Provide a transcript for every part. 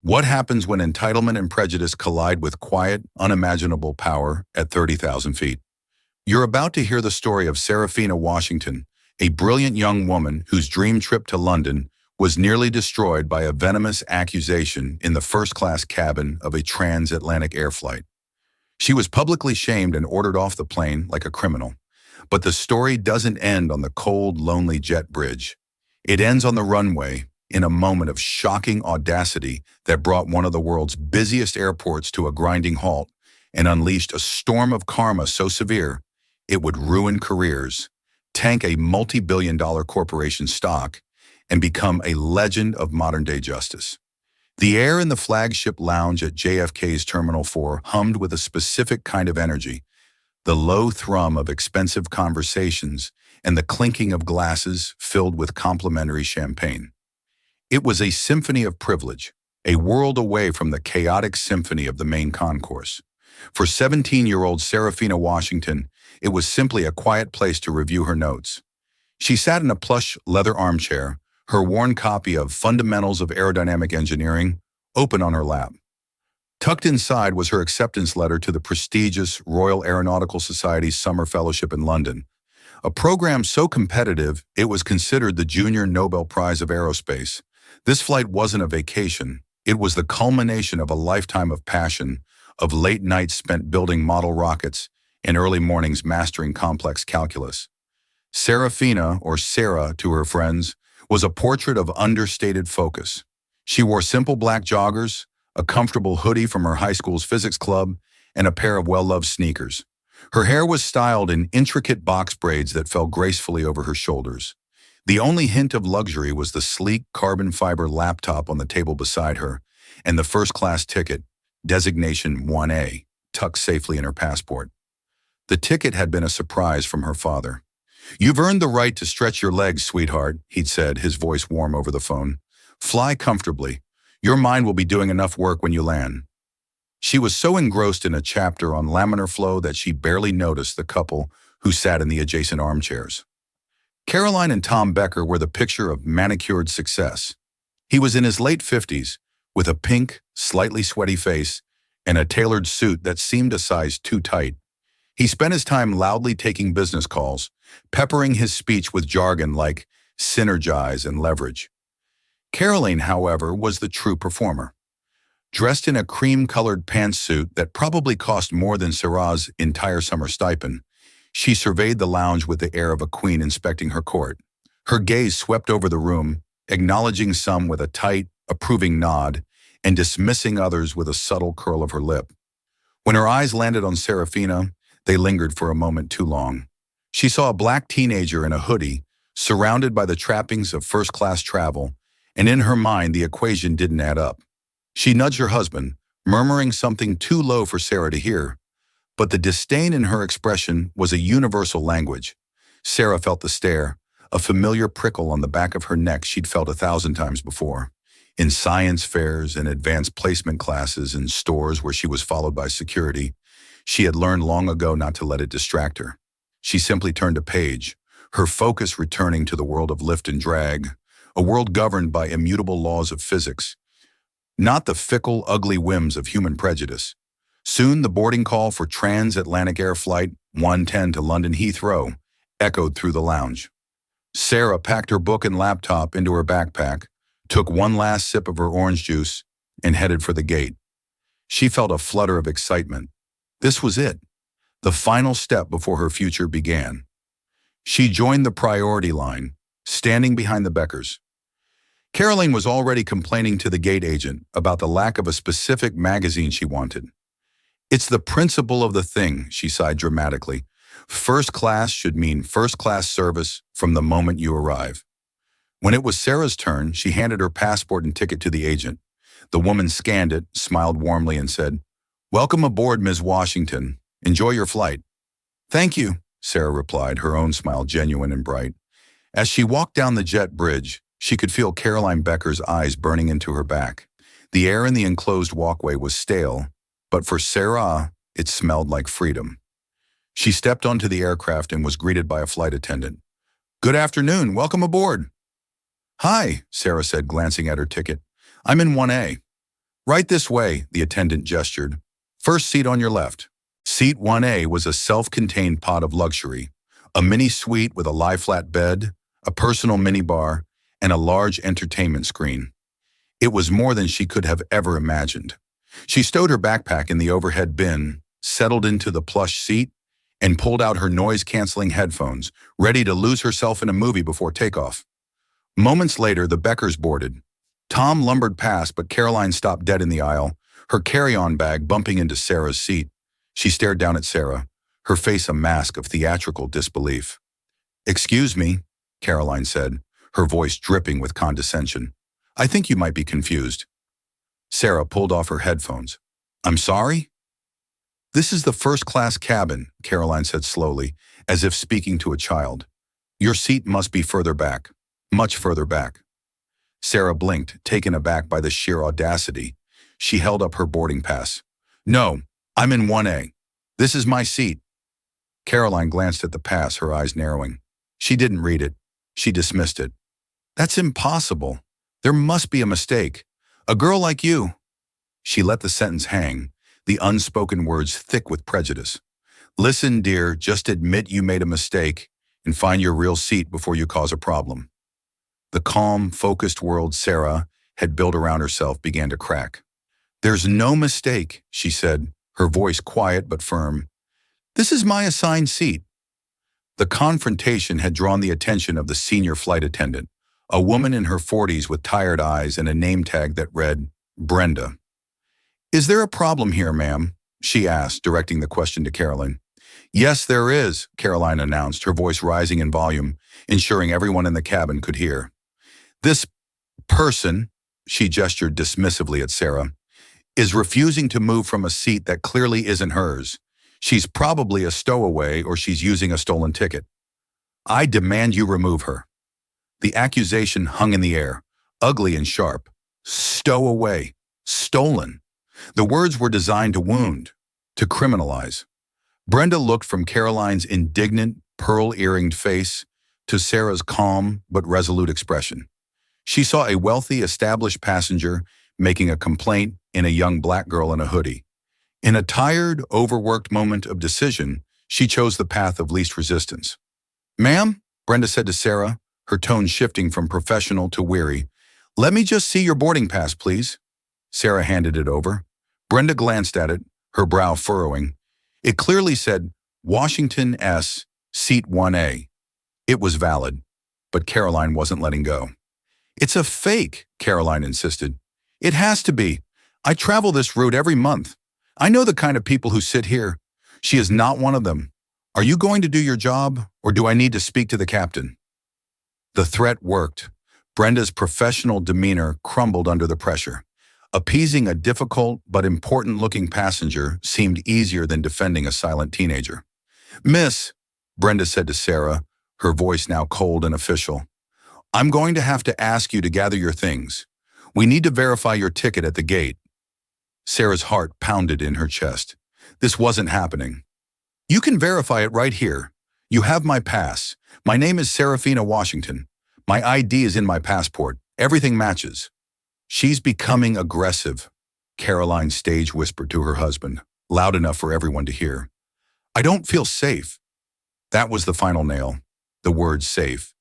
What happens when entitlement and prejudice collide with quiet, unimaginable power at 30,000 feet? You're about to hear the story of Serafina Washington, a brilliant young woman whose dream trip to London was nearly destroyed by a venomous accusation in the first-class cabin of a transatlantic air flight. She was publicly shamed and ordered off the plane like a criminal. But the story doesn't end on the cold, lonely jet bridge. It ends on the runway, in a moment of shocking audacity that brought one of the world's busiest airports to a grinding halt and unleashed a storm of karma so severe it would ruin careers, tank a multi-billion-dollar corporation stock, and become a legend of modern-day justice. The air in the flagship lounge at JFK's Terminal 4 hummed with a specific kind of energy, the low thrum of expensive conversations and the clinking of glasses filled with complimentary champagne. It was a symphony of privilege, a world away from the chaotic symphony of the main concourse. For 17-year-old Serafina Washington, it was simply a quiet place to review her notes. She sat in a plush leather armchair, her worn copy of Fundamentals of Aerodynamic Engineering open on her lap. Tucked inside was her acceptance letter to the prestigious Royal Aeronautical Society's Summer Fellowship in London, a program so competitive it was considered the Junior Nobel Prize of Aerospace. This flight wasn't a vacation. It was the culmination of a lifetime of passion, of late nights spent building model rockets and early mornings mastering complex calculus. Serafina, or Sarah to her friends, was a portrait of understated focus. She wore simple black joggers, a comfortable hoodie from her high school's physics club, and a pair of well-loved sneakers. Her hair was styled in intricate box braids that fell gracefully over her shoulders. The only hint of luxury was the sleek carbon fiber laptop on the table beside her and the first-class ticket, designation 1A, tucked safely in her passport. The ticket had been a surprise from her father. "You've earned the right to stretch your legs, sweetheart," he'd said, his voice warm over the phone. "Fly comfortably. Your mind will be doing enough work when you land." She was so engrossed in a chapter on laminar flow that she barely noticed the couple who sat in the adjacent armchairs. Caroline and Tom Becker were the picture of manicured success. He was in his late 50s, with a pink, slightly sweaty face and a tailored suit that seemed a size too tight. He spent his time loudly taking business calls, peppering his speech with jargon like synergize and leverage. Caroline, however, was the true performer. Dressed in a cream-colored pantsuit that probably cost more than Sarah's entire summer stipend, she surveyed the lounge with the air of a queen inspecting her court. Her gaze swept over the room, acknowledging some with a tight, approving nod and dismissing others with a subtle curl of her lip. When her eyes landed on Serafina, they lingered for a moment too long. She saw a black teenager in a hoodie, surrounded by the trappings of first-class travel, and in her mind the equation didn't add up. She nudged her husband, murmuring something too low for Sarah to hear. But the disdain in her expression was a universal language. Sarah felt the stare, a familiar prickle on the back of her neck she'd felt 1,000 times before. In science fairs and advanced placement classes in stores where she was followed by security, she had learned long ago not to let it distract her. She simply turned a page, her focus returning to the world of lift and drag, a world governed by immutable laws of physics, not the fickle, ugly whims of human prejudice. Soon the boarding call for transatlantic air flight 110 to London Heathrow echoed through the lounge. Sarah packed her book and laptop into her backpack, took one last sip of her orange juice, and headed for the gate. She felt a flutter of excitement. This was it, the final step before her future began. She joined the priority line, standing behind the Beckers. Caroline was already complaining to the gate agent about the lack of a specific magazine she wanted. "It's the principle of the thing," she sighed dramatically. "First class should mean first-class service from the moment you arrive." When it was Sarah's turn, she handed her passport and ticket to the agent. The woman scanned it, smiled warmly, and said, "Welcome aboard, Ms. Washington. Enjoy your flight." "Thank you," Sarah replied, her own smile genuine and bright. As she walked down the jet bridge, she could feel Caroline Becker's eyes burning into her back. The air in the enclosed walkway was stale, but for Sarah, it smelled like freedom. She stepped onto the aircraft and was greeted by a flight attendant. "Good afternoon, welcome aboard." "Hi," Sarah said, glancing at her ticket. "I'm in 1A. Right this way, the attendant gestured. First seat on your left. Seat 1A was a self-contained pod of luxury, a mini suite with a lie-flat bed, a personal minibar, and a large entertainment screen. It was more than she could have ever imagined. She stowed her backpack in the overhead bin, settled into the plush seat, and pulled out her noise-canceling headphones, ready to lose herself in a movie before takeoff. Moments later, the Beckers boarded. Tom lumbered past, but Caroline stopped dead in the aisle, her carry-on bag bumping into Sarah's seat. She stared down at Sarah, her face a mask of theatrical disbelief. "Excuse me," Caroline said, her voice dripping with condescension. "I think you might be confused." Sarah pulled off her headphones. "I'm sorry?" "This is the first-class cabin," Caroline said slowly, as if speaking to a child. "Your seat must be further back, much further back." Sarah blinked, taken aback by the sheer audacity. She held up her boarding pass. "No, I'm in 1A. This is my seat." Caroline glanced at the pass, her eyes narrowing. She didn't read it. She dismissed it. "That's impossible. There must be a mistake. A girl like you." She let the sentence hang, the unspoken words thick with prejudice. "Listen, dear, just admit you made a mistake and find your real seat before you cause a problem." The calm, focused world Sarah had built around herself began to crack. "There's no mistake," she said, her voice quiet but firm. "This is my assigned seat." The confrontation had drawn the attention of the senior flight attendant, a woman in her 40s with tired eyes and a name tag that read, Brenda. "Is there a problem here, ma'am?" she asked, directing the question to Caroline. "Yes, there is," Caroline announced, her voice rising in volume, ensuring everyone in the cabin could hear. "This person," she gestured dismissively at Sarah, "is refusing to move from a seat that clearly isn't hers. She's probably a stowaway or she's using a stolen ticket. I demand you remove her." The accusation hung in the air, ugly and sharp. Stowaway. Stolen. The words were designed to wound, to criminalize. Brenda looked from Caroline's indignant, pearl-earringed face to Sarah's calm but resolute expression. She saw a wealthy, established passenger making a complaint in a young black girl in a hoodie. In a tired, overworked moment of decision, she chose the path of least resistance. "Ma'am," Brenda said to Sarah, her tone shifting from professional to weary, "let me just see your boarding pass, please." Sarah handed it over. Brenda glanced at it, her brow furrowing. It clearly said, Washington S, Seat 1A. It was valid, but Caroline wasn't letting go. "It's a fake," Caroline insisted. "It has to be. I travel this route every month. I know the kind of people who sit here. She is not one of them. Are you going to do your job, or do I need to speak to the captain?" The threat worked. Brenda's professional demeanor crumbled under the pressure. Appeasing a difficult but important-looking passenger seemed easier than defending a silent teenager. "Miss," Brenda said to Sarah, her voice now cold and official, "I'm going to have to ask you to gather your things. We need to verify your ticket at the gate." Sarah's heart pounded in her chest. This wasn't happening. "You can verify it right here. You have my pass. My name is Serafina Washington. My ID is in my passport. Everything matches." "She's becoming aggressive," Caroline stage whispered to her husband, loud enough for everyone to hear. "I don't feel safe." That was the final nail, the word safe.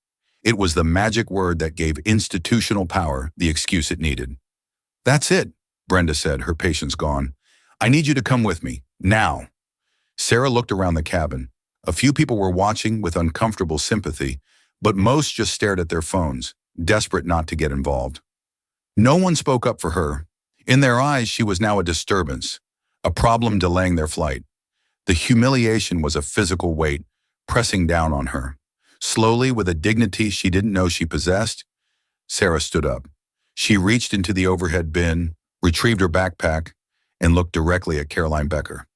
It was the magic word that gave institutional power the excuse it needed. "That's it," Brenda said, her patience gone. "I need you to come with me, now." Sarah looked around the cabin. A few people were watching with uncomfortable sympathy, but most just stared at their phones, desperate not to get involved. No one spoke up for her. In their eyes, she was now a disturbance, a problem delaying their flight. The humiliation was a physical weight, pressing down on her. Slowly, with a dignity she didn't know she possessed, Sarah stood up. She reached into the overhead bin, retrieved her backpack, and looked directly at Caroline Becker.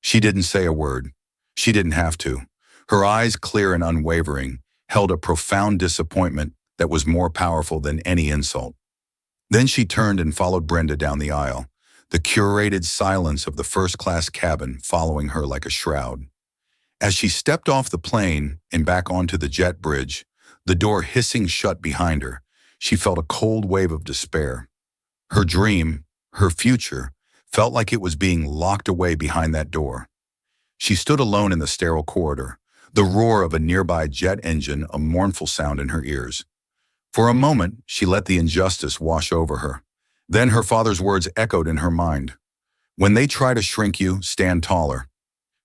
She didn't say a word. She didn't have to. Her eyes, clear and unwavering, held a profound disappointment that was more powerful than any insult. Then she turned and followed Brenda down the aisle, the curated silence of the first-class cabin following her like a shroud. As she stepped off the plane and back onto the jet bridge, the door hissing shut behind her, she felt a cold wave of despair. Her dream, Her future felt like it was being locked away behind that door. She stood alone in the sterile corridor, the roar of a nearby jet engine a mournful sound in her ears. For a moment, she let the injustice wash over her. Then her father's words echoed in her mind. When they try to shrink you, stand taller.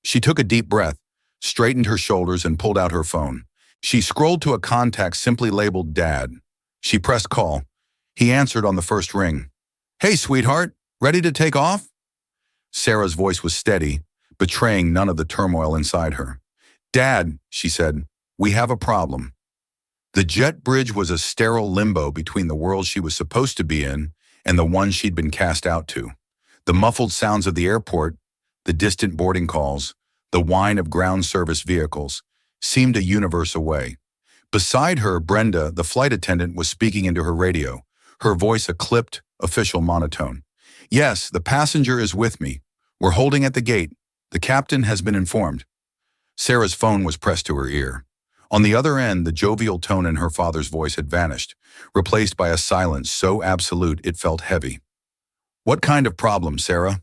She took a deep breath, straightened her shoulders, and pulled out her phone. She scrolled to a contact simply labeled Dad. She pressed call. He answered on the first ring. "Hey, sweetheart, ready to take off?" Sarah's voice was steady, betraying none of the turmoil inside her. "Dad," she said, "we have a problem." The jet bridge was a sterile limbo between the world she was supposed to be in and the one she'd been cast out to. The muffled sounds of the airport, the distant boarding calls, the whine of ground service vehicles, seemed a universe away. Beside her, Brenda, the flight attendant, was speaking into her radio, her voice a clipped, official monotone. "Yes, the passenger is with me. We're holding at the gate. The captain has been informed." Sarah's phone was pressed to her ear. On the other end, the jovial tone in her father's voice had vanished, replaced by a silence so absolute it felt heavy. "What kind of problem, Sarah?"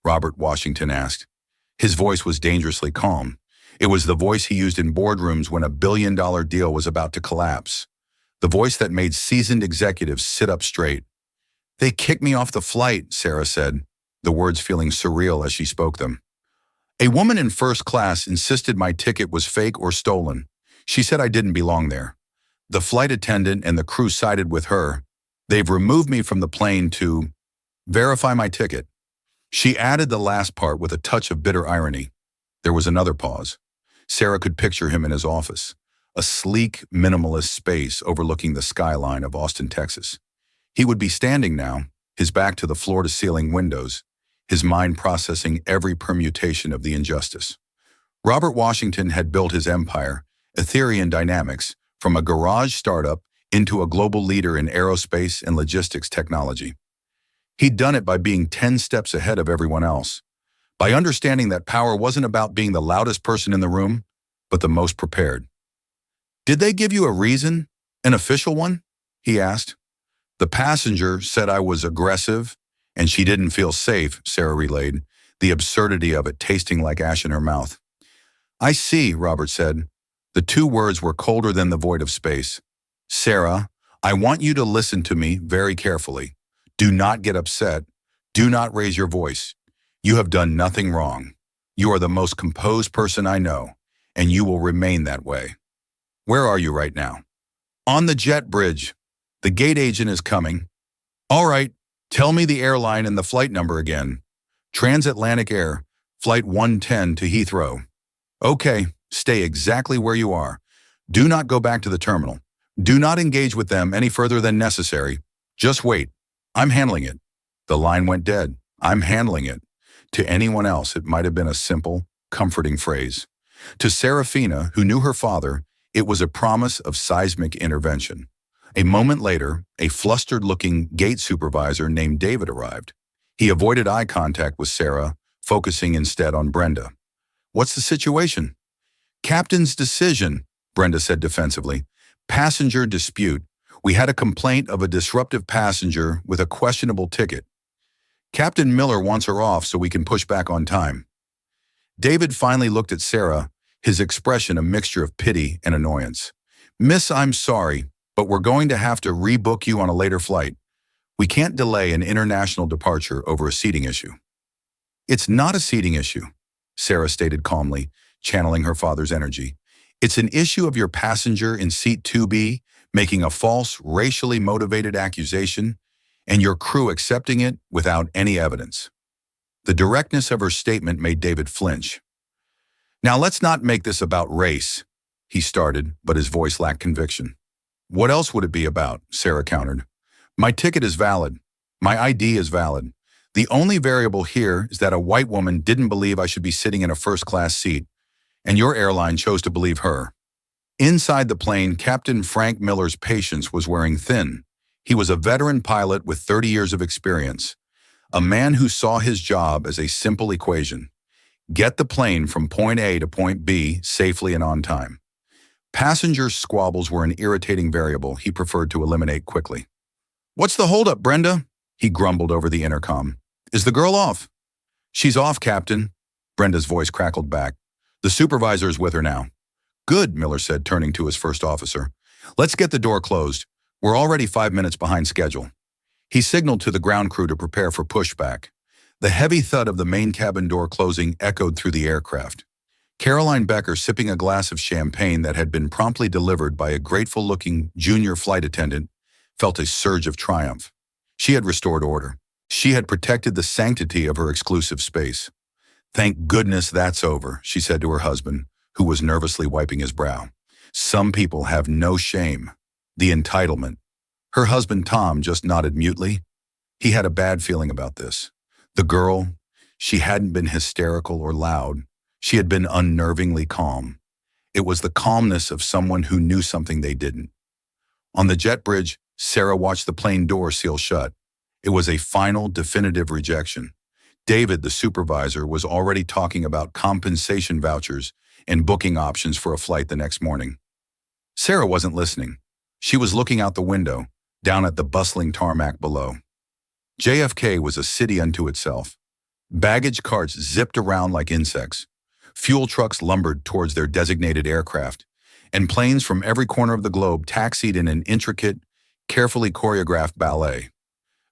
Robert Washington asked. His voice was dangerously calm. It was the voice he used in boardrooms when a billion-dollar deal was about to collapse. The voice that made seasoned executives sit up straight. "They kicked me off the flight," Sarah said, the words feeling surreal as she spoke them. "A woman in first class insisted my ticket was fake or stolen. She said I didn't belong there. The flight attendant and the crew sided with her. They've removed me from the plane to verify my ticket." She added the last part with a touch of bitter irony. There was another pause. Sarah could picture him in his office, a sleek, minimalist space overlooking the skyline of Austin, Texas. He would be standing now, his back to the floor-to-ceiling windows, his mind processing every permutation of the injustice. Robert Washington had built his empire, Ethereum Dynamics, from a garage startup into a global leader in aerospace and logistics technology. He'd done it by being 10 steps ahead of everyone else, by understanding that power wasn't about being the loudest person in the room, but the most prepared. "Did they give you a reason? An official one?" he asked. "The passenger said I was aggressive, and she didn't feel safe," Sarah relayed, the absurdity of it tasting like ash in her mouth. "I see," Robert said. The two words were colder than the void of space. "Sarah, I want you to listen to me very carefully. Do not get upset. Do not raise your voice. You have done nothing wrong. You are the most composed person I know, and you will remain that way." "Where are you right now?" "On the jet bridge. The gate agent is coming." "All right, tell me the airline and the flight number again." "Transatlantic Air, Flight 110 to Heathrow." "Okay, stay exactly where you are. Do not go back to the terminal. Do not engage with them any further than necessary. Just wait. I'm handling it." The line went dead. "I'm handling it." To anyone else, it might have been a simple, comforting phrase. To Serafina, who knew her father, it was a promise of seismic intervention. A moment later, a flustered-looking gate supervisor named David arrived. He avoided eye contact with Sarah, focusing instead on Brenda. "What's the situation?" "Captain's decision," Brenda said defensively. "Passenger dispute. We had a complaint of a disruptive passenger with a questionable ticket. Captain Miller wants her off so we can push back on time." David finally looked at Sarah, his expression a mixture of pity and annoyance. "Miss, I'm sorry, but we're going to have to rebook you on a later flight. We can't delay an international departure over a seating issue." "It's not a seating issue," Sarah stated calmly, channeling her father's energy. "It's an issue of your passenger in seat 2B making a false, racially motivated accusation, and your crew accepting it without any evidence." The directness of her statement made David flinch. "Now let's not make this about race," he started, but his voice lacked conviction. "What else would it be about?" Sarah countered. "My ticket is valid. My ID is valid. The only variable here is that a white woman didn't believe I should be sitting in a first-class seat, and your airline chose to believe her." Inside the plane, Captain Frank Miller's patience was wearing thin. He was a veteran pilot with 30 years of experience, a man who saw his job as a simple equation: get the plane from point A to point B safely and on time. Passenger squabbles were an irritating variable he preferred to eliminate quickly. "What's the holdup, Brenda?" He grumbled over the intercom. Is the girl off? She's off, Captain. Brenda's voice crackled back. The supervisor is with her now. Good, Miller said, turning to his first officer. Let's get the door closed. We're already 5 minutes behind schedule. He signaled to the ground crew to prepare for pushback. The heavy thud of the main cabin door closing echoed through the aircraft. Caroline Becker, sipping a glass of champagne that had been promptly delivered by a grateful-looking junior flight attendant, felt a surge of triumph. She had restored order. She had protected the sanctity of her exclusive space. Thank goodness that's over, she said to her husband, who was nervously wiping his brow. Some people have no shame. The entitlement. Her husband Tom just nodded mutely. He had a bad feeling about this. The girl, she hadn't been hysterical or loud. She had been unnervingly calm. It was the calmness of someone who knew something they didn't. On the jet bridge, Sarah watched the plane door seal shut. It was a final, definitive rejection. David, the supervisor, was already talking about compensation vouchers and booking options for a flight the next morning. Sarah wasn't listening. She was looking out the window, down at the bustling tarmac below. JFK was a city unto itself. Baggage carts zipped around like insects. Fuel trucks lumbered towards their designated aircraft, and planes from every corner of the globe taxied in an intricate, carefully choreographed ballet.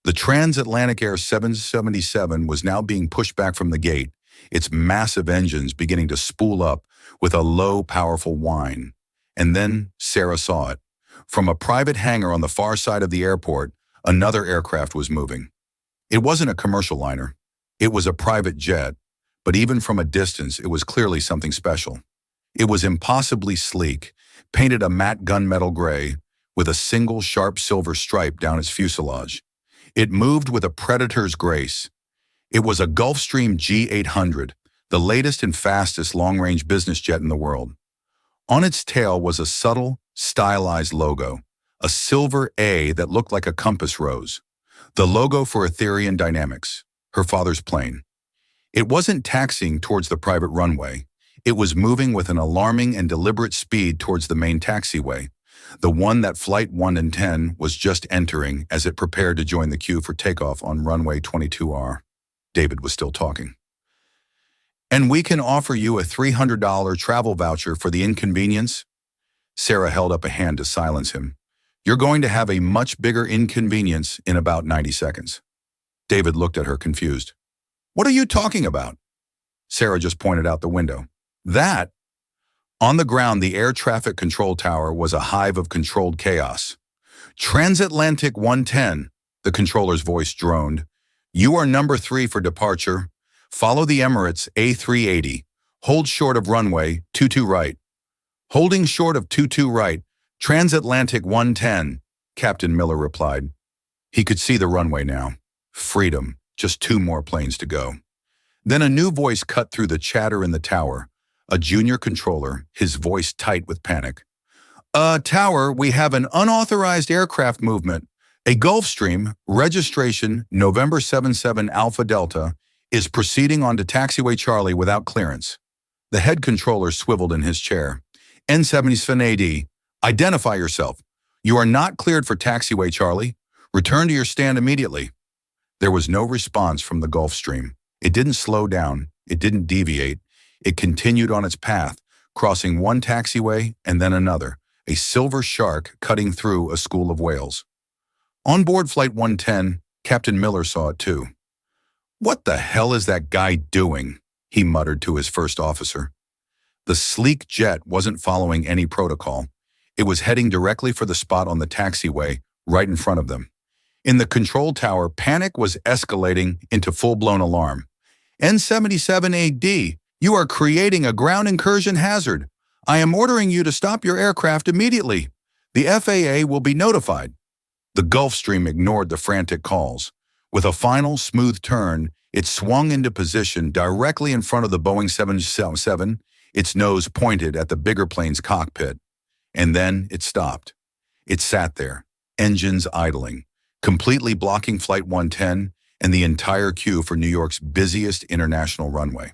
The transatlantic Air 777 was now being pushed back from the gate, its massive engines beginning to spool up with a low, powerful whine. And then Sarah saw it. From a private hangar on the far side of the airport, another aircraft was moving. It wasn't a commercial liner. It was a private jet, but even from a distance, it was clearly something special. It was impossibly sleek, painted a matte gunmetal gray, with a single sharp silver stripe down its fuselage. It moved with a predator's grace. It was a Gulfstream G800, the latest and fastest long-range business jet in the world. On its tail was a subtle, stylized logo, a silver A that looked like a compass rose. The logo for Etherian Dynamics, her father's plane. It wasn't taxiing towards the private runway. It was moving with an alarming and deliberate speed towards the main taxiway, the one that Flight 110 was just entering as it prepared to join the queue for takeoff on runway 22R. David was still talking. And we can offer you a $300 travel voucher for the inconvenience? Sarah held up a hand to silence him. You're going to have a much bigger inconvenience in about 90 seconds. David looked at her confused. What are you talking about? Sarah just pointed out the window. That? On the ground, the air traffic control tower was a hive of controlled chaos. Transatlantic 110, the controller's voice droned. You are number 3 for departure. Follow the Emirates A380. Hold short of runway 22 right. Holding short of 22 right. Transatlantic 110, Captain Miller replied. He could see the runway now. Freedom. Just 2 more planes to go. Then a new voice cut through the chatter in the tower. A junior controller, his voice tight with panic. Tower, we have an unauthorized aircraft movement. A Gulfstream, registration November 77 Alpha Delta, is proceeding onto taxiway Charlie without clearance. The head controller swiveled in his chair. N77AD, identify yourself. You are not cleared for taxiway Charlie. Return to your stand immediately. There was no response from the Gulfstream. It didn't slow down. It didn't deviate. It continued on its path, crossing one taxiway and then another, a silver shark cutting through a school of whales. On board Flight 110, Captain Miller saw it too. What the hell is that guy doing? He muttered to his first officer. The sleek jet wasn't following any protocol. It was heading directly for the spot on the taxiway, right in front of them. In the control tower, panic was escalating into full-blown alarm. N77AD, you are creating a ground incursion hazard. I am ordering you to stop your aircraft immediately. The FAA will be notified. The Gulfstream ignored the frantic calls. With a final, smooth turn, it swung into position directly in front of the Boeing 777, its nose pointed at the bigger plane's cockpit. And then it stopped. It sat there, engines idling, completely blocking Flight 110 and the entire queue for New York's busiest international runway.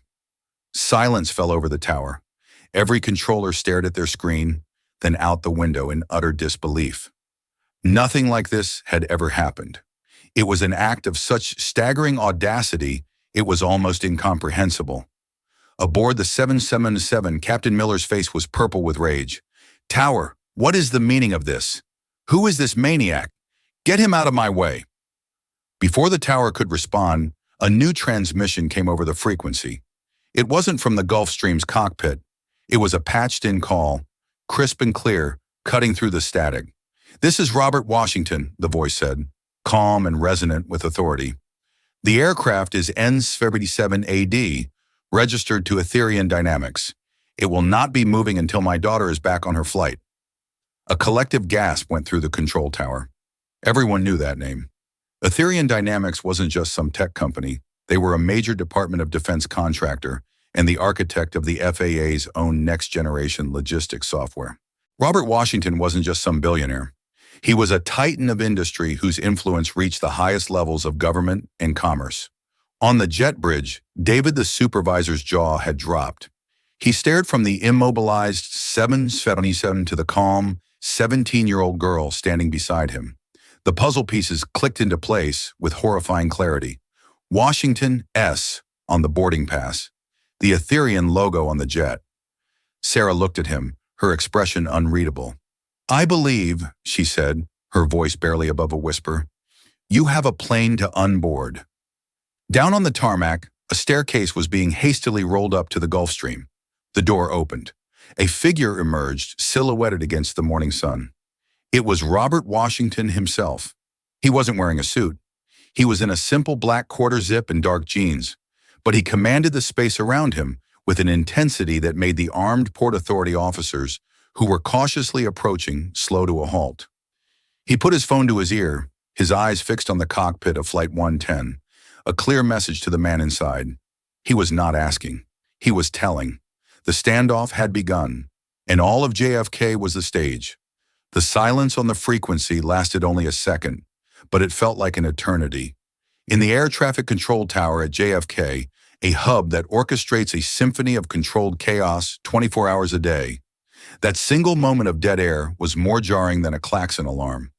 Silence fell over the tower. Every controller stared at their screen, then out the window in utter disbelief. Nothing like this had ever happened. It was an act of such staggering audacity, it was almost incomprehensible. Aboard the 777, Captain Miller's face was purple with rage. "Tower, what is the meaning of this? Who is this maniac? Get him out of my way." Before the tower could respond, a new transmission came over the frequency. It wasn't from the Gulfstream's cockpit. It was a patched-in call, crisp and clear, cutting through the static. "This is Robert Washington," the voice said, calm and resonant with authority. "The aircraft is N77AD, registered to Etherian Dynamics. It will not be moving until my daughter is back on her flight." A collective gasp went through the control tower. Everyone knew that name. Etherian Dynamics wasn't just some tech company. They were a major Department of Defense contractor and the architect of the FAA's own next-generation logistics software. Robert Washington wasn't just some billionaire. He was a titan of industry whose influence reached the highest levels of government and commerce. On the jet bridge, David the supervisor's jaw had dropped. He stared from the immobilized 777 to the calm, 17-year-old girl standing beside him. The puzzle pieces clicked into place with horrifying clarity. Washington S. on the boarding pass, the Etherian logo on the jet. Sarah looked at him, her expression unreadable. "I believe," she said, her voice barely above a whisper, "you have a plane to unboard." Down on the tarmac, a staircase was being hastily rolled up to the Gulfstream. The door opened. A figure emerged, silhouetted against the morning sun. It was Robert Washington himself. He wasn't wearing a suit. He was in a simple black quarter zip and dark jeans, but he commanded the space around him with an intensity that made the armed Port Authority officers who were cautiously approaching slow to a halt. He put his phone to his ear, his eyes fixed on the cockpit of Flight 110, a clear message to the man inside. He was not asking. He was telling. The standoff had begun, and all of JFK was the stage. The silence on the frequency lasted only a second, but it felt like an eternity. In the air traffic control tower at JFK, a hub that orchestrates a symphony of controlled chaos 24 hours a day, that single moment of dead air was more jarring than a klaxon alarm.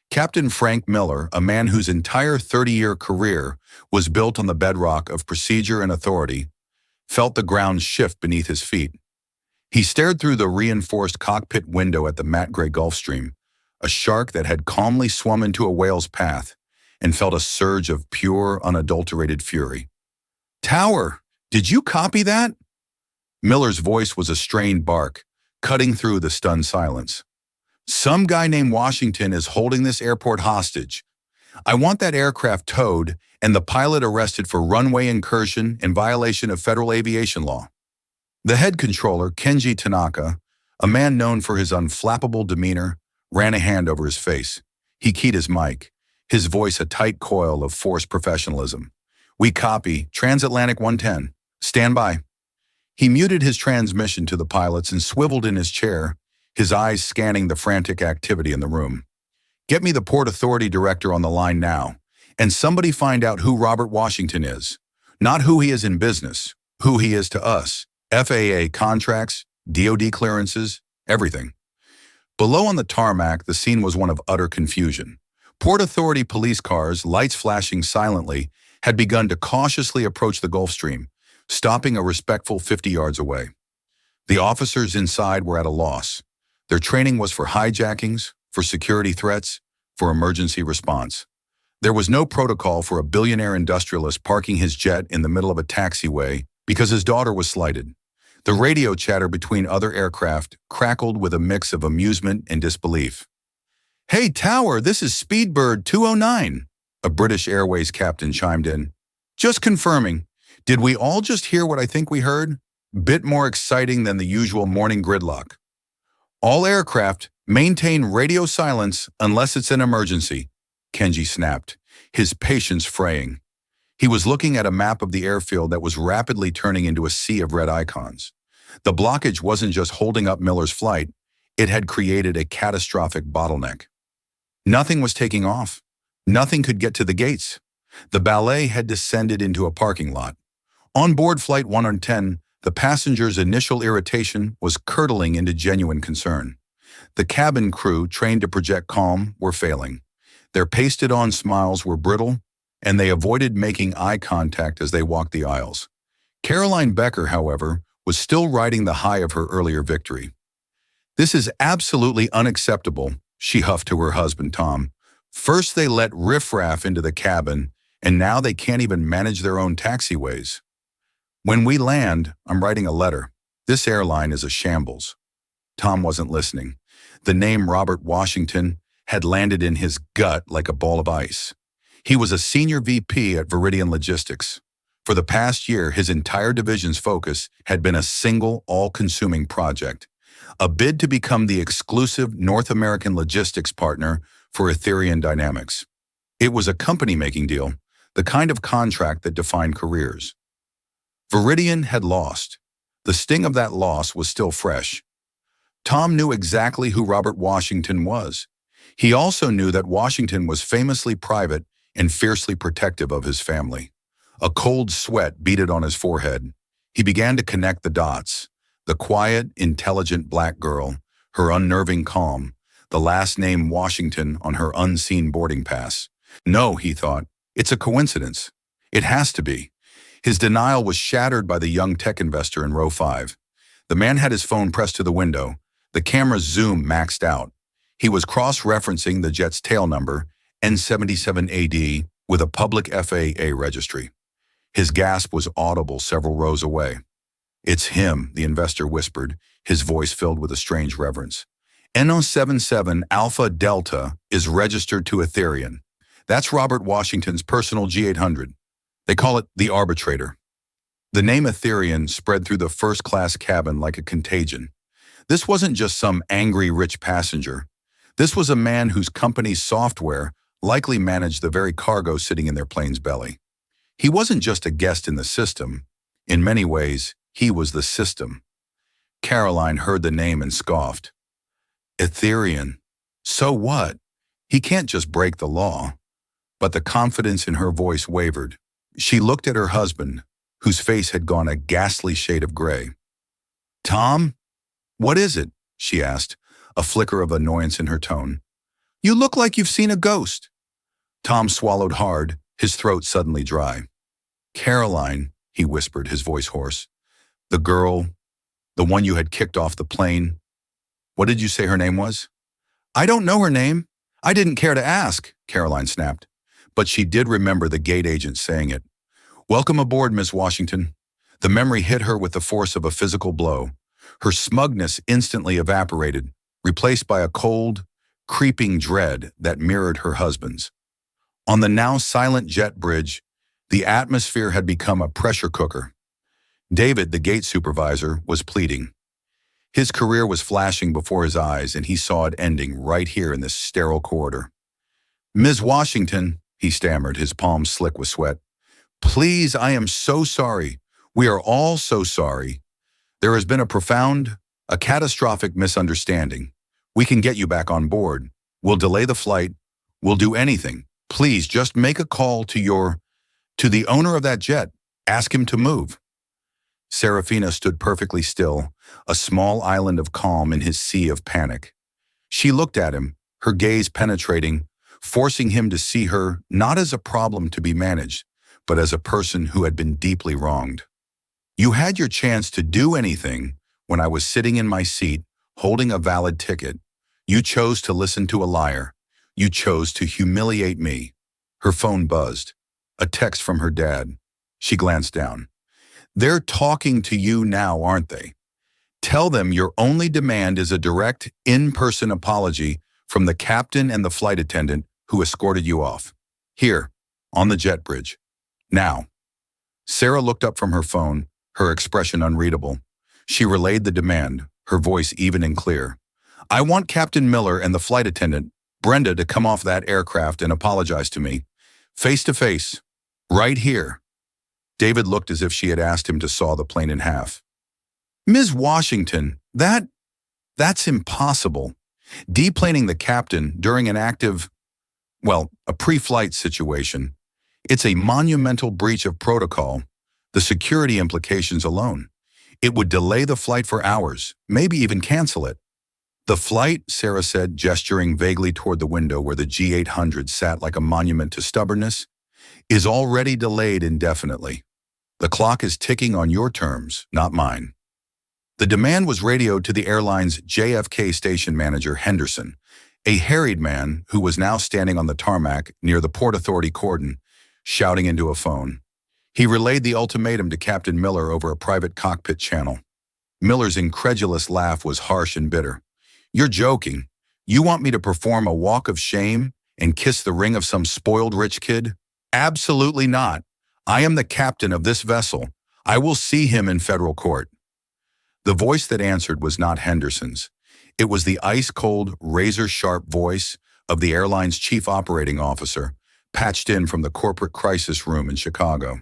Captain Frank Miller, a man whose entire 30-year career was built on the bedrock of procedure and authority, felt the ground shift beneath his feet. He stared through the reinforced cockpit window at the matte gray Gulfstream, a shark that had calmly swum into a whale's path, and felt a surge of pure, unadulterated fury. "Tower, did you copy that?" Miller's voice was a strained bark, cutting through the stunned silence. "Some guy named Washington is holding this airport hostage. I want that aircraft towed and the pilot arrested for runway incursion in violation of federal aviation law." The head controller, Kenji Tanaka, a man known for his unflappable demeanor, ran a hand over his face. He keyed his mic, his voice a tight coil of forced professionalism. "We copy, Transatlantic 110. Stand by." He muted his transmission to the pilots and swiveled in his chair, his eyes scanning the frantic activity in the room. "Get me the Port Authority director on the line now, and somebody find out who Robert Washington is. Not who he is in business, who he is to us. FAA contracts, DoD clearances, everything." Below on the tarmac, the scene was one of utter confusion. Port Authority police cars, lights flashing silently, had begun to cautiously approach the Gulfstream, stopping a respectful 50 yards away. The officers inside were at a loss. Their training was for hijackings, for security threats, for emergency response. There was no protocol for a billionaire industrialist parking his jet in the middle of a taxiway because his daughter was slighted. The radio chatter between other aircraft crackled with a mix of amusement and disbelief. "Hey, Tower, this is Speedbird 209, a British Airways captain chimed in. "Just confirming, did we all just hear what I think we heard? Bit more exciting than the usual morning gridlock. All aircraft, maintain radio silence unless it's an emergency," Kenji snapped, his patience fraying. He was looking at a map of the airfield that was rapidly turning into a sea of red icons. The blockage wasn't just holding up Miller's flight, it had created a catastrophic bottleneck. Nothing was taking off. Nothing could get to the gates. The ballet had descended into a parking lot. On board Flight 110, the passengers' initial irritation was curdling into genuine concern. The cabin crew, trained to project calm, were failing. Their pasted-on smiles were brittle, and they avoided making eye contact as they walked the aisles. Caroline Becker, however, was still riding the high of her earlier victory. "This is absolutely unacceptable," she huffed to her husband, Tom. "First they let riffraff into the cabin, and now they can't even manage their own taxiways. When we land, I'm writing a letter. This airline is a shambles." Tom wasn't listening. The name Robert Washington had landed in his gut like a ball of ice. He was a senior VP at Viridian Logistics. For the past year, his entire division's focus had been a single, all-consuming project, a bid to become the exclusive North American logistics partner for Ethereum Dynamics. It was a company-making deal, the kind of contract that defined careers. Viridian had lost. The sting of that loss was still fresh. Tom knew exactly who Robert Washington was. He also knew that Washington was famously private and fiercely protective of his family. A cold sweat beaded on his forehead. He began to connect the dots. The quiet, intelligent black girl, her unnerving calm, the last name Washington on her unseen boarding pass. No, he thought, it's a coincidence. It has to be. His denial was shattered by the young tech investor in row 5. The man had his phone pressed to the window, the camera's zoom maxed out. He was cross-referencing the jet's tail number, N77AD, with a public FAA registry. His gasp was audible several rows away. "It's him," the investor whispered, his voice filled with a strange reverence. "N077 Alpha Delta is registered to Ethereum. That's Robert Washington's personal G800. They call it the Arbitrator." The name Ethereum spread through the first-class cabin like a contagion. This wasn't just some angry rich passenger. This was a man whose company's software likely managed the very cargo sitting in their plane's belly. He wasn't just a guest in the system. In many ways, he was the system. Caroline heard the name and scoffed. Ethereum. So what? He can't just break the law. But the confidence in her voice wavered. She looked at her husband, whose face had gone a ghastly shade of gray. "Tom? What is it?" she asked, a flicker of annoyance in her tone. "You look like you've seen a ghost." Tom swallowed hard, his throat suddenly dry. "Caroline," he whispered, his voice hoarse. "The girl, the one you had kicked off the plane. What did you say her name was?" "I don't know her name. I didn't care to ask," Caroline snapped. But she did remember the gate agent saying it. "Welcome aboard, Miss Washington." The memory hit her with the force of a physical blow. Her smugness instantly evaporated, replaced by a cold, creeping dread that mirrored her husband's. On the now silent jet bridge, the atmosphere had become a pressure cooker. David, the gate supervisor, was pleading. His career was flashing before his eyes, and he saw it ending right here in this sterile corridor. "Ms. Washington," he stammered, his palms slick with sweat. "Please, I am so sorry. We are all so sorry. There has been a catastrophic misunderstanding. We can get you back on board. We'll delay the flight. We'll do anything. Please, just make a call to the owner of that jet. Ask him to move." Serafina stood perfectly still, a small island of calm in his sea of panic. She looked at him, her gaze penetrating, forcing him to see her not as a problem to be managed, but as a person who had been deeply wronged. "You had your chance to do anything when I was sitting in my seat, holding a valid ticket. You chose to listen to a liar. You chose to humiliate me." Her phone buzzed. A text from her dad. She glanced down. "They're talking to you now, aren't they? Tell them your only demand is a direct, in-person apology from the captain and the flight attendant who escorted you off. Here, on the jet bridge. Now." Sarah looked up from her phone, her expression unreadable. She relayed the demand, her voice even and clear. "I want Captain Miller and the flight attendant, Brenda, to come off that aircraft and apologize to me. Face to face. Right here." David looked as if she had asked him to saw the plane in half. "Ms. Washington, that's impossible. Deplaning the captain during an a pre-flight situation. It's a monumental breach of protocol. The security implications alone. It would delay the flight for hours, maybe even cancel it." The flight, Sarah said, gesturing vaguely toward the window where the G800 sat like a monument to stubbornness, is already delayed indefinitely. The clock is ticking on your terms, not mine. The demand was radioed to the airline's JFK station manager, Henderson, a harried man who was now standing on the tarmac near the Port Authority cordon, shouting into a phone. He relayed the ultimatum to Captain Miller over a private cockpit channel. Miller's incredulous laugh was harsh and bitter. "You're joking. You want me to perform a walk of shame and kiss the ring of some spoiled rich kid? Absolutely not. I am the captain of this vessel. I will see him in federal court." The voice that answered was not Henderson's. It was the ice-cold, razor-sharp voice of the airline's chief operating officer, patched in from the corporate crisis room in Chicago.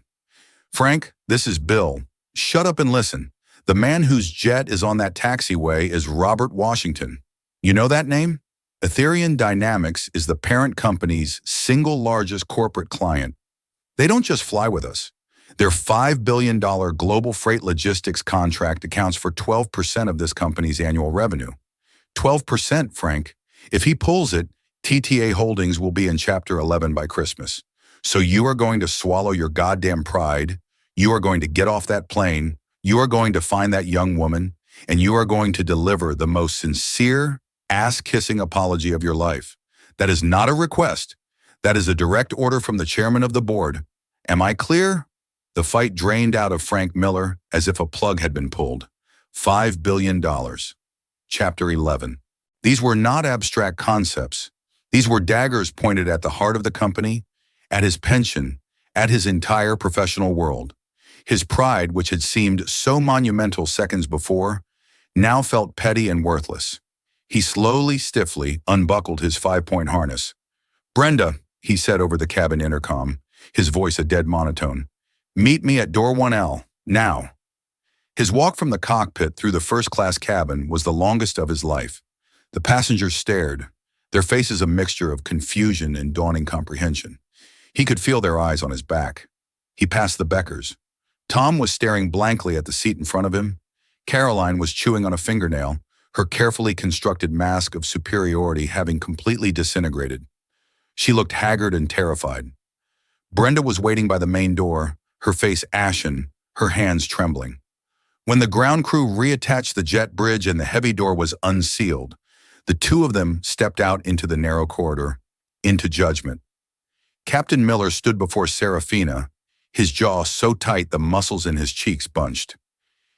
"Frank, this is Bill. Shut up and listen. The man whose jet is on that taxiway is Robert Washington. You know that name? Etherian Dynamics is the parent company's single largest corporate client. They don't just fly with us. Their $5 billion global freight logistics contract accounts for 12% of this company's annual revenue. 12%, Frank. If he pulls it, TTA Holdings will be in Chapter 11 by Christmas. So you are going to swallow your goddamn pride. You are going to get off that plane. You are going to find that young woman, and you are going to deliver the most sincere, ass-kissing apology of your life. That is not a request. That is a direct order from the chairman of the board. Am I clear?" The fight drained out of Frank Miller as if a plug had been pulled. $5 billion. Chapter 11. These were not abstract concepts. These were daggers pointed at the heart of the company, at his pension, at his entire professional world. His pride, which had seemed so monumental seconds before, now felt petty and worthless. He slowly, stiffly unbuckled his 5-point harness. "Brenda," he said over the cabin intercom, his voice a dead monotone, "meet me at door 1L, now." His walk from the cockpit through the first-class cabin was the longest of his life. The passengers stared, their faces a mixture of confusion and dawning comprehension. He could feel their eyes on his back. He passed the Beckers. Tom was staring blankly at the seat in front of him. Caroline was chewing on a fingernail, her carefully constructed mask of superiority having completely disintegrated. She looked haggard and terrified. Brenda was waiting by the main door, her face ashen, her hands trembling. When the ground crew reattached the jet bridge and the heavy door was unsealed, the two of them stepped out into the narrow corridor, into judgment. Captain Miller stood before Serafina, his jaw so tight the muscles in his cheeks bunched.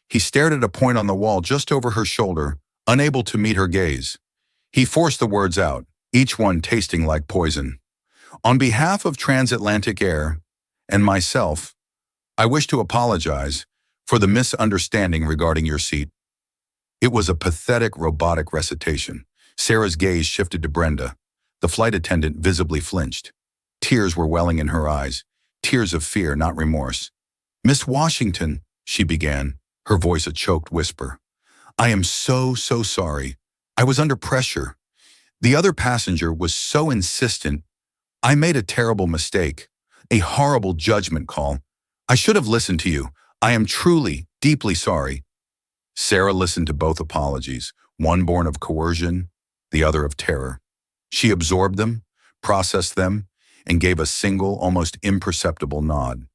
He stared at a point on the wall just over her shoulder, unable to meet her gaze. He forced the words out, each one tasting like poison. "On behalf of Transatlantic Air and myself, I wish to apologize for the misunderstanding regarding your seat." It was a pathetic, robotic recitation. Sarah's gaze shifted to Brenda. The flight attendant visibly flinched. Tears were welling in her eyes, tears of fear, not remorse. "Miss Washington," she began, her voice a choked whisper. "I am so sorry. I was under pressure. The other passenger was so insistent. I made a terrible mistake, a horrible judgment call. I should have listened to you. I am truly, deeply sorry." Sarah listened to both apologies, one born of coercion, the other of terror. She absorbed them, processed them, and gave a single, almost imperceptible nod.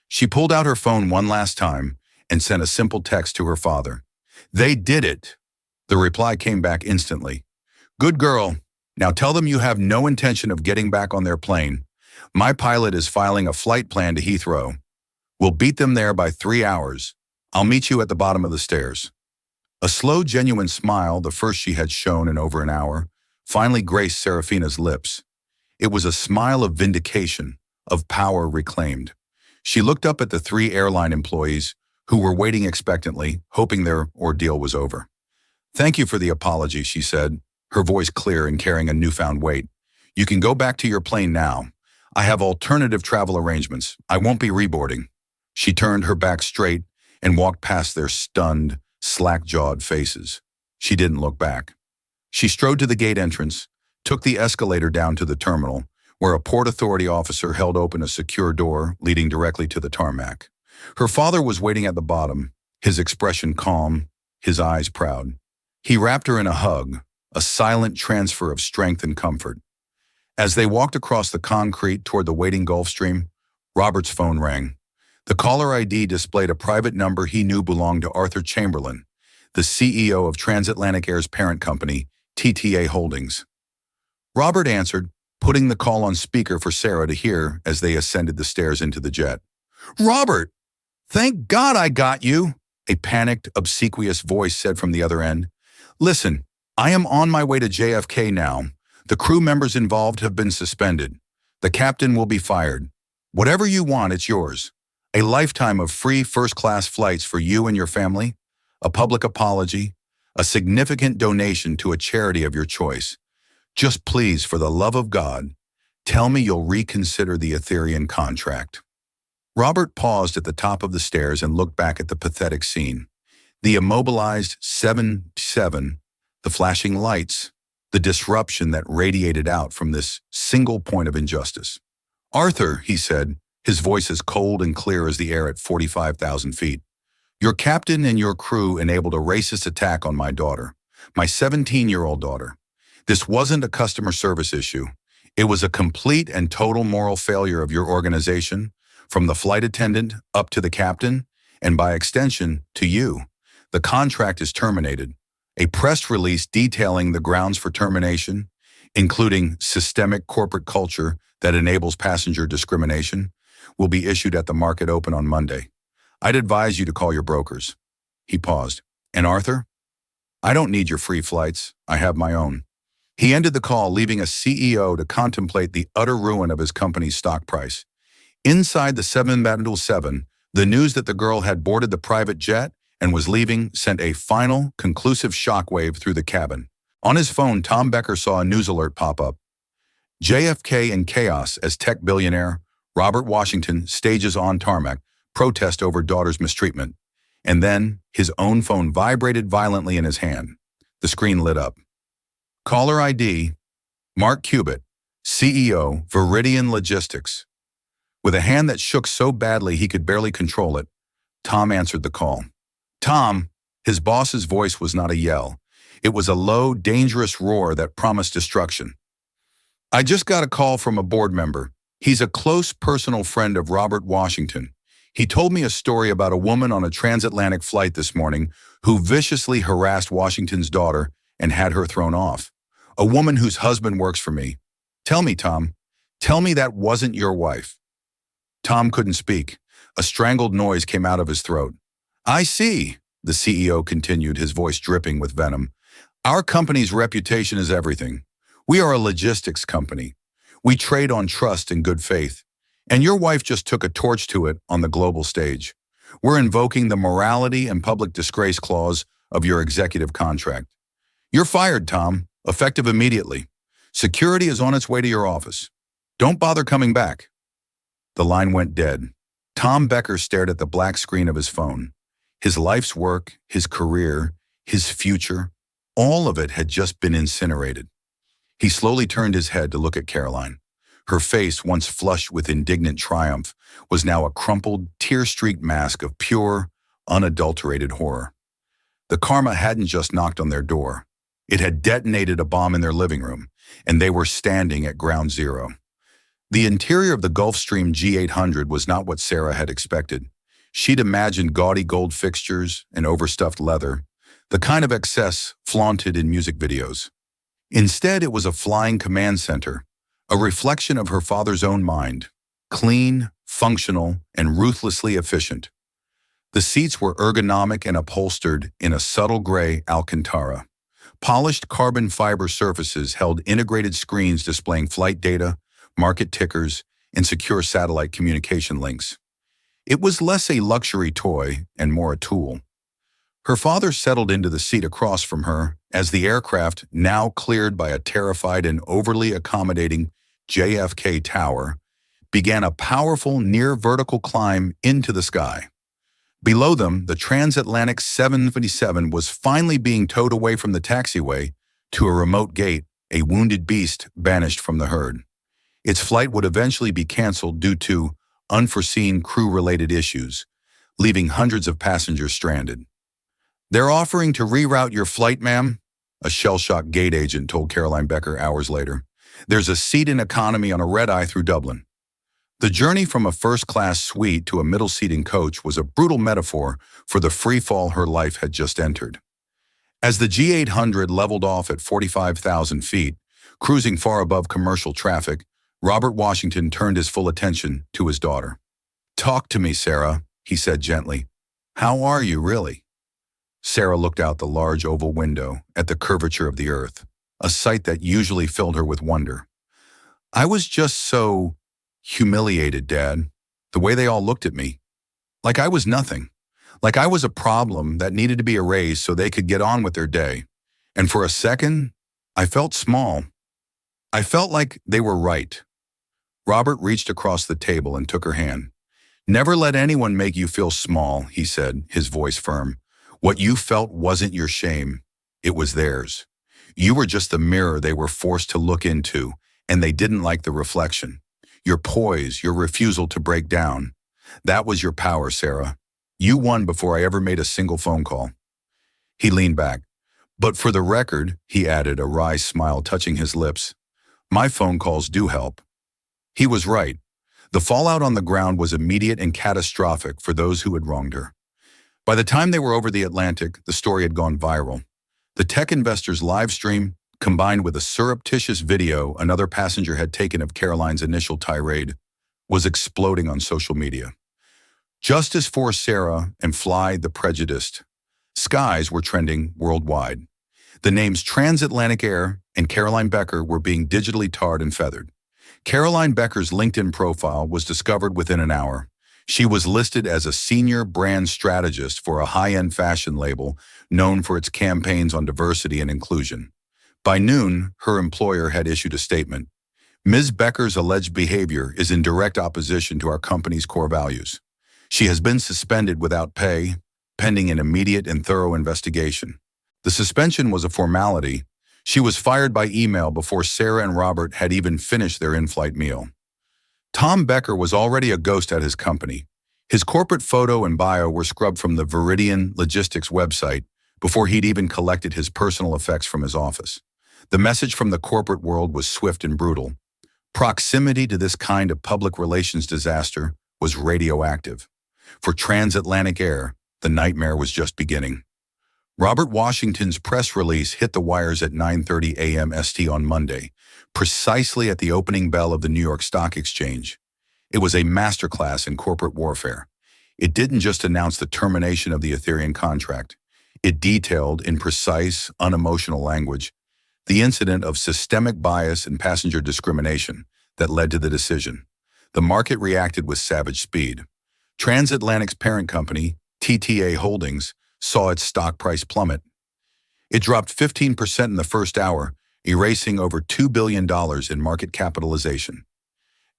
She pulled out her phone one last time and sent a simple text to her father. "They did it." The reply came back instantly. "Good girl. Now tell them you have no intention of getting back on their plane. My pilot is filing a flight plan to Heathrow. We'll beat them there by 3 hours. I'll meet you at the bottom of the stairs." A slow, genuine smile, the first she had shown in over an hour, finally graced Serafina's lips. It was a smile of vindication, of power reclaimed. She looked up at the 3 airline employees who were waiting expectantly, hoping their ordeal was over. "Thank you for the apology," she said, her voice clear and carrying a newfound weight. "You can go back to your plane now. I have alternative travel arrangements. I won't be reboarding." She turned her back straight and walked past their stunned, slack-jawed faces. She didn't look back. She strode to the gate entrance, took the escalator down to the terminal, where a Port Authority officer held open a secure door leading directly to the tarmac. Her father was waiting at the bottom, his expression calm, his eyes proud. He wrapped her in a hug, a silent transfer of strength and comfort. As they walked across the concrete toward the waiting Gulfstream, Robert's phone rang. The caller ID displayed a private number he knew belonged to Arthur Chamberlain, the CEO of Transatlantic Air's parent company, TTA Holdings. Robert answered, putting the call on speaker for Sarah to hear as they ascended the stairs into the jet. "Robert, thank God I got you," a panicked, obsequious voice said from the other end. "Listen, I am on my way to JFK now. The crew members involved have been suspended. The captain will be fired. Whatever you want, it's yours. A lifetime of free first-class flights for you and your family, a public apology, a significant donation to a charity of your choice. Just please, for the love of God, tell me you'll reconsider the Ethereum contract." Robert paused at the top of the stairs and looked back at the pathetic scene. The immobilized 7-7, the flashing lights, the disruption that radiated out from this single point of injustice. "Arthur," he said, his voice as cold and clear as the air at 45,000 feet. "Your captain and your crew enabled a racist attack on my daughter, my 17-year-old daughter. This wasn't a customer service issue. It was a complete and total moral failure of your organization, from the flight attendant up to the captain, and by extension, to you. The contract is terminated. A press release detailing the grounds for termination, including systemic corporate culture that enables passenger discrimination, will be issued at the market open on Monday. I'd advise you to call your brokers." He paused. "And Arthur? I don't need your free flights. I have my own." He ended the call, leaving a CEO to contemplate the utter ruin of his company's stock price. Inside the 777, the news that the girl had boarded the private jet and was leaving sent a final, conclusive shockwave through the cabin. On his phone, Tom Becker saw a news alert pop up. "JFK in chaos as tech billionaire Robert Washington stages on tarmac protest over daughter's mistreatment." And then his own phone vibrated violently in his hand. The screen lit up. Caller ID, Mark Cubitt, CEO, Viridian Logistics. With a hand that shook so badly he could barely control it, Tom answered the call. "Tom," his boss's voice was not a yell. It was a low, dangerous roar that promised destruction. "I just got a call from a board member. He's a close personal friend of Robert Washington. He told me a story about a woman on a transatlantic flight this morning who viciously harassed Washington's daughter and had her thrown off. A woman whose husband works for me. Tell me, Tom. Tell me that wasn't your wife." Tom couldn't speak. A strangled noise came out of his throat. "I see," the CEO continued, his voice dripping with venom. "Our company's reputation is everything. We are a logistics company. We trade on trust and good faith. And your wife just took a torch to it on the global stage. We're invoking the morality and public disgrace clause of your executive contract. You're fired, Tom, effective immediately. Security is on its way to your office. Don't bother coming back." The line went dead. Tom Becker stared at the black screen of his phone. His life's work, his career, his future, all of it had just been incinerated. He slowly turned his head to look at Caroline. Her face, once flushed with indignant triumph, was now a crumpled, tear-streaked mask of pure, unadulterated horror. The karma hadn't just knocked on their door. It had detonated a bomb in their living room, and they were standing at ground zero. The interior of the Gulfstream G800 was not what Sarah had expected. She'd imagined gaudy gold fixtures and overstuffed leather, the kind of excess flaunted in music videos. Instead, it was a flying command center, a reflection of her father's own mind, clean, functional, and ruthlessly efficient. The seats were ergonomic and upholstered in a subtle gray Alcantara. Polished carbon fiber surfaces held integrated screens displaying flight data, market tickers, and secure satellite communication links. It was less a luxury toy and more a tool. Her father settled into the seat across from her as the aircraft, now cleared by a terrified and overly accommodating JFK tower, began a powerful near-vertical climb into the sky. Below them, the transatlantic 757 was finally being towed away from the taxiway to a remote gate, a wounded beast banished from the herd. Its flight would eventually be canceled due to unforeseen crew-related issues, leaving hundreds of passengers stranded. They're offering to reroute your flight, ma'am, a shell-shocked gate agent told Caroline Becker hours later. There's a seat in economy on a red-eye through Dublin. The journey from a first-class suite to a middle-seating coach was a brutal metaphor for the free fall her life had just entered. As the G800 leveled off at 45,000 feet, cruising far above commercial traffic, Robert Washington turned his full attention to his daughter. "Talk to me, Sarah," he said gently. "How are you, really?" Sarah looked out the large oval window at the curvature of the earth, a sight that usually filled her with wonder. "I was just so humiliated, Dad, the way they all looked at me. Like I was nothing. Like I was a problem that needed to be erased so they could get on with their day. And for a second, I felt small. I felt like they were right." Robert reached across the table and took her hand. "Never let anyone make you feel small," he said, his voice firm. "What you felt wasn't your shame. It was theirs. You were just the mirror they were forced to look into, and they didn't like the reflection. Your poise, your refusal to break down. That was your power, Sarah. You won before I ever made a single phone call." He leaned back. "But for the record," he added, a wry smile touching his lips, "my phone calls do help." He was right. The fallout on the ground was immediate and catastrophic for those who had wronged her. By the time they were over the Atlantic, the story had gone viral. The tech investor's live stream, combined with a surreptitious video another passenger had taken of Caroline's initial tirade, was exploding on social media. Justice for Sarah and Fly the Prejudiced skies were trending worldwide. The names Transatlantic Air and Caroline Becker were being digitally tarred and feathered. Caroline Becker's LinkedIn profile was discovered within an hour. She was listed as a senior brand strategist for a high-end fashion label known for its campaigns on diversity and inclusion. By noon, her employer had issued a statement. "Ms. Becker's alleged behavior is in direct opposition to our company's core values. She has been suspended without pay, pending an immediate and thorough investigation." The suspension was a formality. She was fired by email before Sarah and Robert had even finished their in-flight meal. Tom Becker was already a ghost at his company. His corporate photo and bio were scrubbed from the Veridian Logistics website before he'd even collected his personal effects from his office. The message from the corporate world was swift and brutal. Proximity to this kind of public relations disaster was radioactive. For Transatlantic Air, the nightmare was just beginning. Robert Washington's press release hit the wires at 9:30 a.m. ST on Monday, precisely at the opening bell of the New York Stock Exchange. It was a masterclass in corporate warfare. It didn't just announce the termination of the Ethereum contract. It detailed, in precise, unemotional language, the incident of systemic bias and passenger discrimination that led to the decision. The market reacted with savage speed. Transatlantic's parent company, TTA Holdings, saw its stock price plummet. It dropped 15% in the first hour, erasing over $2 billion in market capitalization.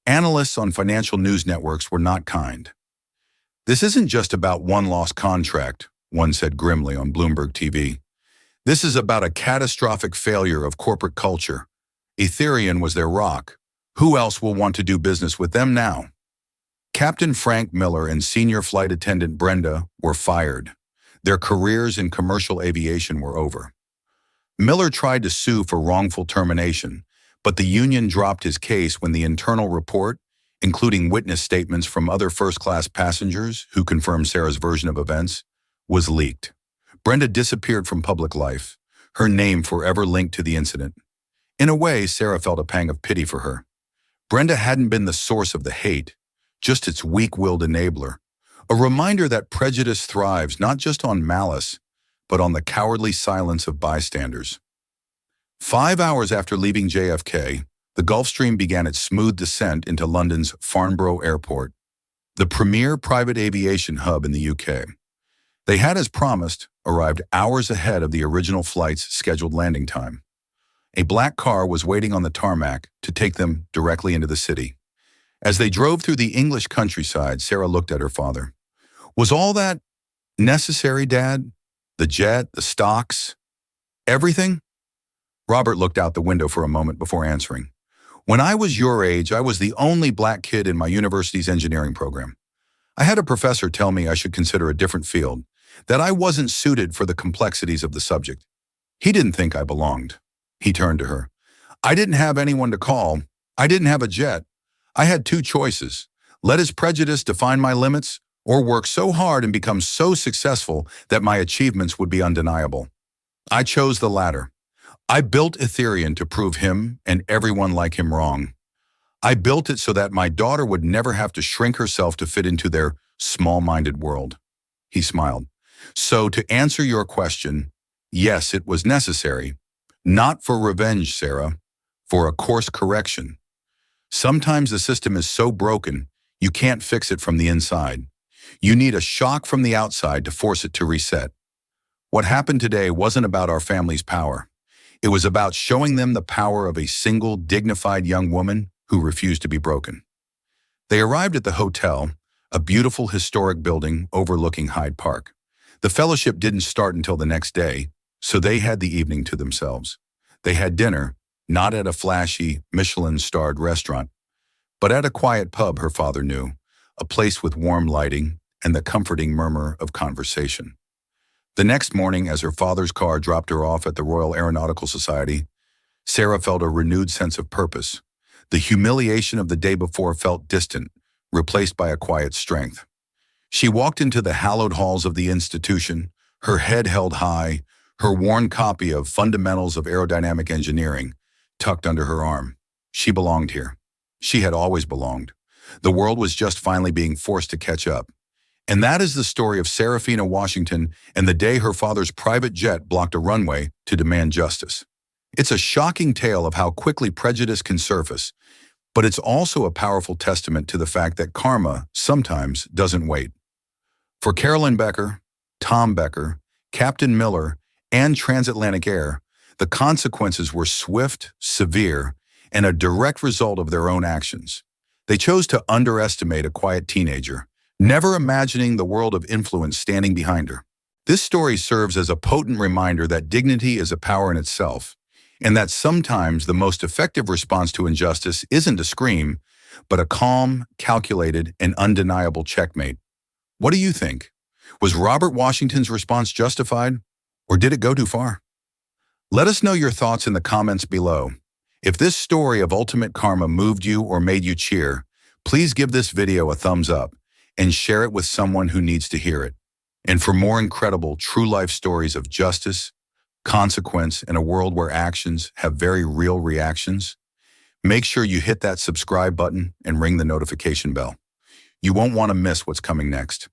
Analysts on financial news networks were not kind. "This isn't just about one lost contract," one said grimly on Bloomberg TV. "This is about a catastrophic failure of corporate culture. Ethereum was their rock. Who else will want to do business with them now?" Captain Frank Miller and senior flight attendant Brenda were fired. Their careers in commercial aviation were over. Miller tried to sue for wrongful termination, but the union dropped his case when the internal report, including witness statements from other first-class passengers who confirmed Sarah's version of events, was leaked. Brenda disappeared from public life, her name forever linked to the incident. In a way, Sarah felt a pang of pity for her. Brenda hadn't been the source of the hate, just its weak-willed enabler. A reminder that prejudice thrives not just on malice, but on the cowardly silence of bystanders. 5 hours after leaving JFK, the Gulfstream began its smooth descent into London's Farnborough Airport, the premier private aviation hub in the UK. They had, as promised, arrived hours ahead of the original flight's scheduled landing time. A black car was waiting on the tarmac to take them directly into the city. As they drove through the English countryside, Sarah looked at her father. "Was all that necessary, Dad? The jet, the stocks, everything?" Robert looked out the window for a moment before answering. "When I was your age, I was the only black kid in my university's engineering program. I had a professor tell me I should consider a different field, that I wasn't suited for the complexities of the subject. He didn't think I belonged. He turned to her. I didn't have anyone to call. I didn't have a jet. I had two choices. Let his prejudice define my limits, or work so hard and become so successful that my achievements would be undeniable. I chose the latter. I built Ethereum to prove him and everyone like him wrong. I built it so that my daughter would never have to shrink herself to fit into their small-minded world. He smiled. So to answer your question, yes, it was necessary. Not for revenge, Sarah, for a course correction. Sometimes the system is so broken, you can't fix it from the inside. You need a shock from the outside to force it to reset. What happened today wasn't about our family's power. It was about showing them the power of a single, dignified young woman who refused to be broken. They arrived at the hotel, a beautiful historic building overlooking Hyde Park. The fellowship didn't start until the next day, so they had the evening to themselves. They had dinner, not at a flashy, Michelin-starred restaurant, but at a quiet pub her father knew, a place with warm lighting and the comforting murmur of conversation. The next morning, as her father's car dropped her off at the Royal Aeronautical Society, Sarah felt a renewed sense of purpose. The humiliation of the day before felt distant, replaced by a quiet strength. She walked into the hallowed halls of the institution, her head held high, her worn copy of Fundamentals of Aerodynamic Engineering tucked under her arm. She belonged here. She had always belonged. The world was just finally being forced to catch up. And that is the story of Serafina Washington and the day her father's private jet blocked a runway to demand justice. It's a shocking tale of how quickly prejudice can surface, but it's also a powerful testament to the fact that karma sometimes doesn't wait. For Carolyn Becker, Tom Becker, Captain Miller, and Transatlantic Air, the consequences were swift, severe, and a direct result of their own actions. They chose to underestimate a quiet teenager, never imagining the world of influence standing behind her. This story serves as a potent reminder that dignity is a power in itself, and that sometimes the most effective response to injustice isn't to scream, but a calm, calculated, and undeniable checkmate. What do you think? Was Robert Washington's response justified, or did it go too far? Let us know your thoughts in the comments below. If this story of ultimate karma moved you or made you cheer, please give this video a thumbs up and share it with someone who needs to hear it. And for more incredible true-life stories of justice, consequence, and a world where actions have very real reactions, make sure you hit that subscribe button and ring the notification bell. You won't want to miss what's coming next.